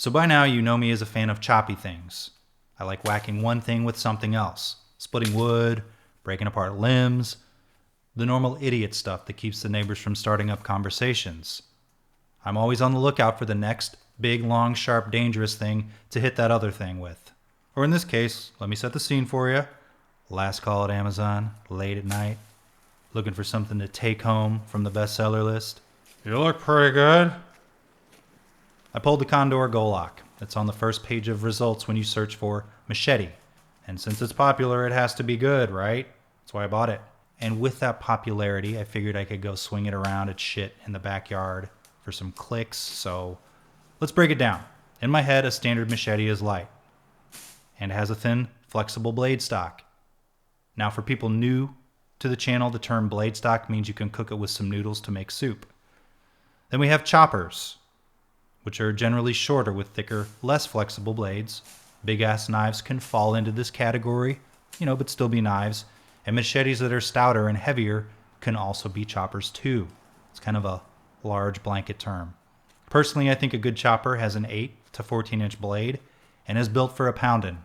So by now you know me as a fan of choppy things. I like whacking one thing with something else, splitting wood, breaking apart limbs, the normal idiot stuff that keeps the neighbors from starting up conversations. I'm always on the lookout for the next big, long, sharp, dangerous thing to hit that other thing with. Or in this case, let me set the scene for you. Last call at Amazon, late at night, looking for something to take home from the bestseller list. You look pretty good. I pulled the Condor Golok. It's on the first page of results when you search for machete. And since it's popular, it has to be good, right? That's why I bought it. And with that popularity, I figured I could go swing it around at shit in the backyard for some clicks. So let's break it down. In my head, a standard machete is light and has a thin, flexible blade stock. Now, for people new to the channel, the term blade stock means you can cook it with some noodles to make soup. Then we have choppers, which are generally shorter with thicker, less flexible blades. Big-ass knives can fall into this category, but still be knives. And machetes that are stouter and heavier can also be choppers too. It's kind of a large blanket term. Personally, I think a good chopper has an 8 to 14-inch blade and is built for a pounding,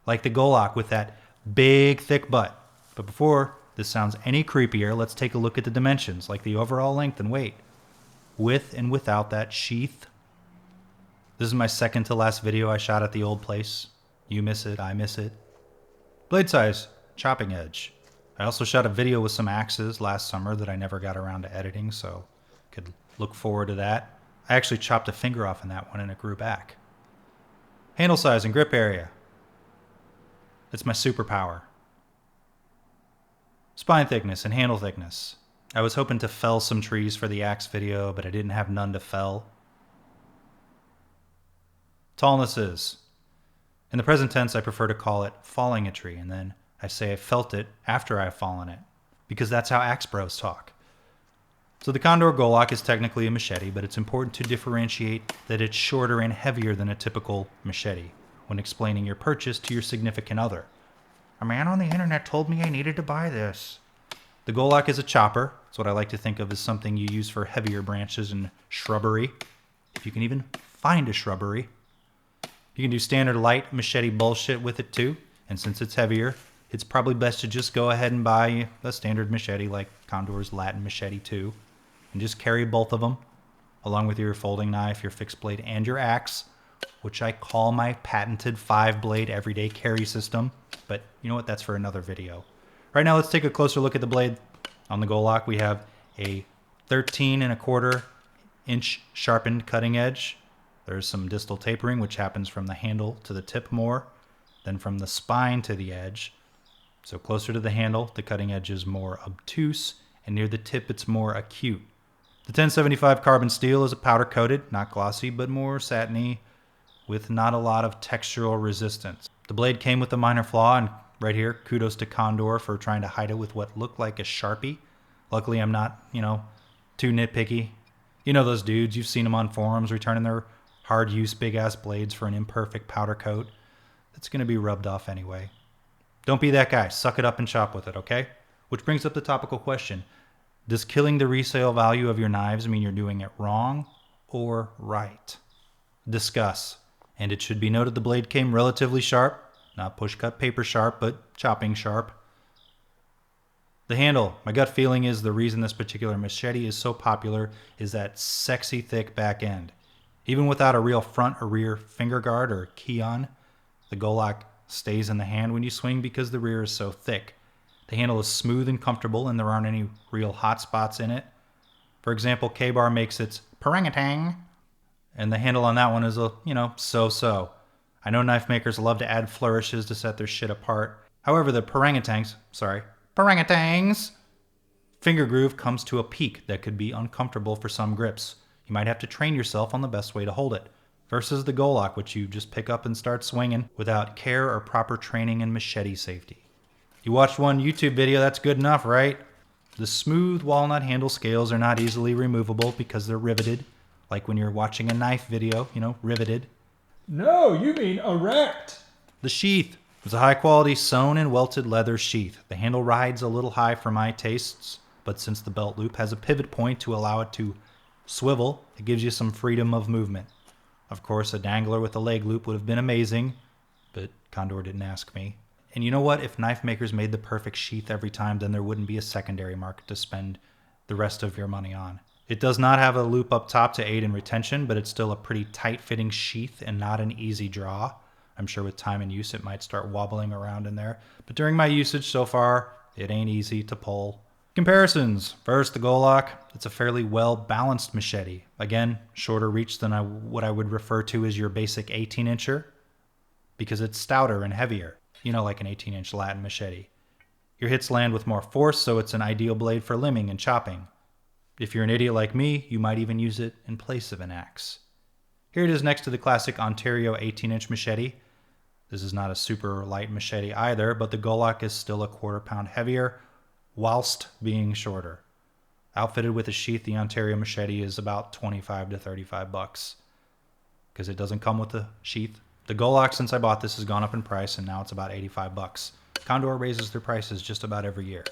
like the Golok with that big, thick butt. But before this sounds any creepier, let's take a look at the dimensions, like the overall length and weight, with and without that sheath. This is my second to last video I shot at the old place. You miss it, I miss it. Blade size, chopping edge. I also shot a video with some axes last summer that I never got around to editing, so could look forward to that. I actually chopped a finger off in that one and it grew back. Handle size and grip area. It's my superpower. Spine thickness and handle thickness. I was hoping to fell some trees for the axe video, but I didn't have none to fell. Tallness is. In the present tense, I prefer to call it falling a tree, and then I say I felt it after I've fallen it, because that's how axe bros talk. So the Condor Golok is technically a machete, but it's important to differentiate that it's shorter and heavier than a typical machete when explaining your purchase to your significant other. A man on the internet told me I needed to buy this. The Golok is a chopper. It's what I like to think of as something you use for heavier branches and shrubbery, if you can even find a shrubbery. You can do standard light machete bullshit with it too, and since it's heavier, it's probably best to just go ahead and buy a standard machete like Condor's Latin Machete 2, and just carry both of them, along with your folding knife, your fixed blade, and your axe, which I call my patented 5-blade everyday carry system, but you know what, that's for another video. Right now, let's take a closer look at the blade. On the Golok, we have a 13¼ inch sharpened cutting edge. There's some distal tapering, which happens from the handle to the tip more than from the spine to the edge. So closer to the handle, the cutting edge is more obtuse, and near the tip, it's more acute. The 1075 carbon steel is a powder coated, not glossy, but more satiny, with not a lot of textural resistance. The blade came with a minor flaw, and right here, kudos to Condor for trying to hide it with what looked like a Sharpie. Luckily, I'm not, too nitpicky. You know those dudes, you've seen them on forums returning their hard-use big-ass blades for an imperfect powder coat. That's going to be rubbed off anyway. Don't be that guy. Suck it up and chop with it, okay? Which brings up the topical question. Does killing the resale value of your knives mean you're doing it wrong or right? Discuss. And it should be noted the blade came relatively sharp. Not push-cut paper sharp, but chopping sharp. The handle. My gut feeling is the reason this particular machete is so popular is that sexy thick back end. Even without a real front or rear finger guard or key-on, the Golok stays in the hand when you swing because the rear is so thick. The handle is smooth and comfortable, and there aren't any real hot spots in it. For example, K-Bar makes its parangatang, and the handle on that one is a, so-so. I know knife makers love to add flourishes to set their shit apart. However, the parangatangs finger groove comes to a peak that could be uncomfortable for some grips. You might have to train yourself on the best way to hold it, versus the Golok, which you just pick up and start swinging without care or proper training and machete safety. You watched one YouTube video, that's good enough, right? The smooth walnut handle scales are not easily removable because they're riveted, like when you're watching a knife video, riveted. No, you mean erect. The sheath is a high-quality sewn and welted leather sheath. The handle rides a little high for my tastes, but since the belt loop has a pivot point to allow it to swivel, it gives you some freedom of movement. Of course, a dangler with a leg loop would have been amazing, but Condor didn't ask me. And you know what? If knife makers made the perfect sheath every time, then there wouldn't be a secondary market to spend the rest of your money on. It does not have a loop up top to aid in retention, but it's still a pretty tight-fitting sheath and not an easy draw. I'm sure with time and use it might start wobbling around in there, but during my usage so far, it ain't easy to pull. Comparisons. First, the Golok. It's a fairly well-balanced machete. Again, shorter reach than what I would refer to as your basic 18-incher, because it's stouter and heavier, like an 18-inch Latin machete. Your hits land with more force, so it's an ideal blade for limbing and chopping. If you're an idiot like me, you might even use it in place of an axe. Here it is next to the classic Ontario 18-inch machete. This is not a super light machete either, but the Golok is still a quarter-pound heavier, whilst being shorter. Outfitted with a sheath, the Ontario machete is about $25 to $35 because it doesn't come with the sheath. The Golok, since I bought this, has gone up in price, and now it's about $85. Condor raises their prices just about every year.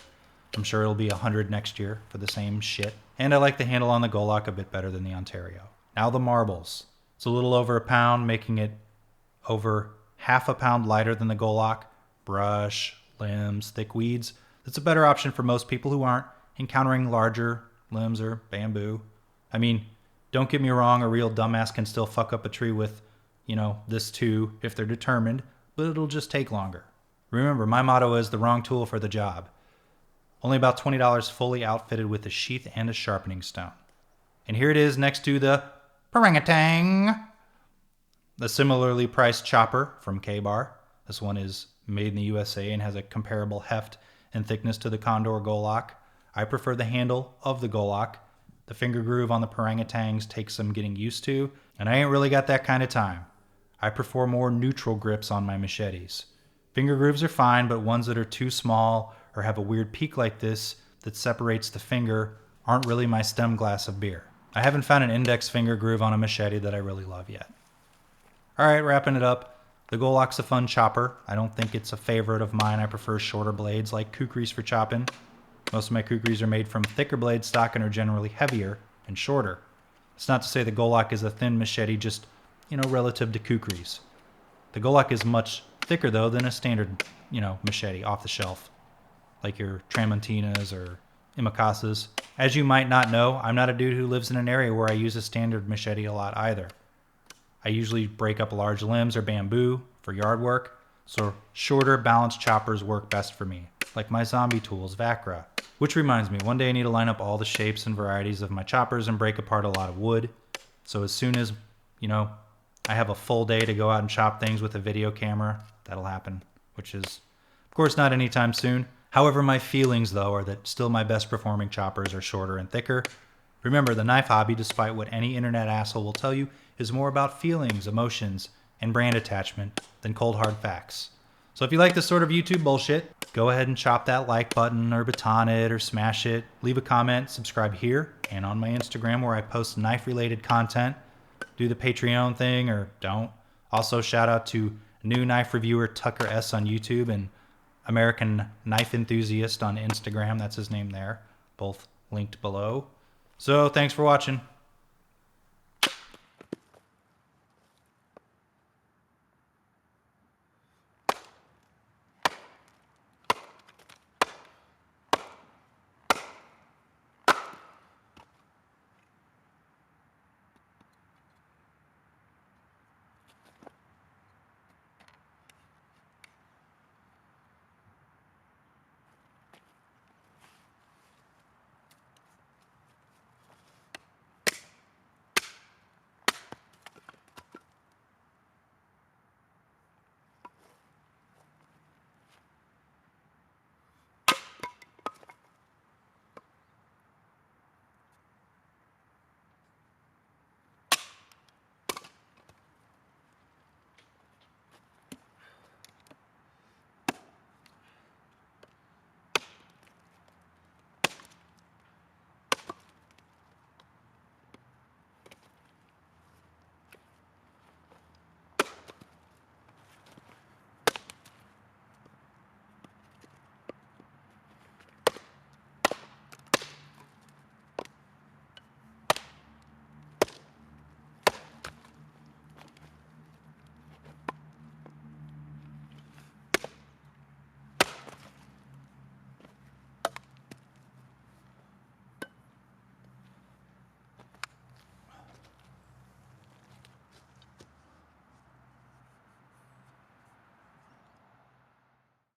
I'm sure it'll be $100 next year for the same shit. And I like the handle on the Golok a bit better than the Ontario. Now the marbles. It's a little over a pound, making it over half a pound lighter than the Golok. Brush, limbs, thick weeds. It's a better option for most people who aren't encountering larger limbs or bamboo. I mean, don't get me wrong, a real dumbass can still fuck up a tree with, this too, if they're determined, but it'll just take longer. Remember, my motto is the wrong tool for the job. Only about $20 fully outfitted with a sheath and a sharpening stone. And here it is next to the Orangutan, the similarly priced chopper from K-Bar. This one is made in the USA and has a comparable heft and thickness to the Condor Golok. I prefer the handle of the Golok. The finger groove on the Orangutans takes some getting used to, and I ain't really got that kind of time. I prefer more neutral grips on my machetes. Finger grooves are fine, but ones that are too small or have a weird peak like this that separates the finger aren't really my stem glass of beer. I haven't found an index finger groove on a machete that I really love yet. Alright, wrapping it up. The Golok's a fun chopper. I don't think it's a favorite of mine. I prefer shorter blades like kukris for chopping. Most of my kukris are made from thicker blade stock and are generally heavier and shorter. It's not to say the Golok is a thin machete, just, relative to kukris. The Golok is much thicker, though, than a standard, machete off the shelf, like your Tramontinas or Imikasas. As you might not know, I'm not a dude who lives in an area where I use a standard machete a lot either. I usually break up large limbs or bamboo for yard work, so shorter, balanced choppers work best for me, like my zombie tools, Vacra. Which reminds me, one day I need to line up all the shapes and varieties of my choppers and break apart a lot of wood. So as soon as, I have a full day to go out and chop things with a video camera, that'll happen, which is, of course, not anytime soon. However, my feelings, though, are that still my best performing choppers are shorter and thicker. Remember, the knife hobby, despite what any internet asshole will tell you, is more about feelings, emotions, and brand attachment than cold hard facts. So if you like this sort of YouTube bullshit, go ahead and chop that like button or baton it or smash it. Leave a comment, subscribe here and on my Instagram where I post knife-related content. Do the Patreon thing or don't. Also, shout out to new knife reviewer Tucker S on YouTube and American Knife Enthusiast on Instagram. That's his name there. Both linked below. So thanks for watching.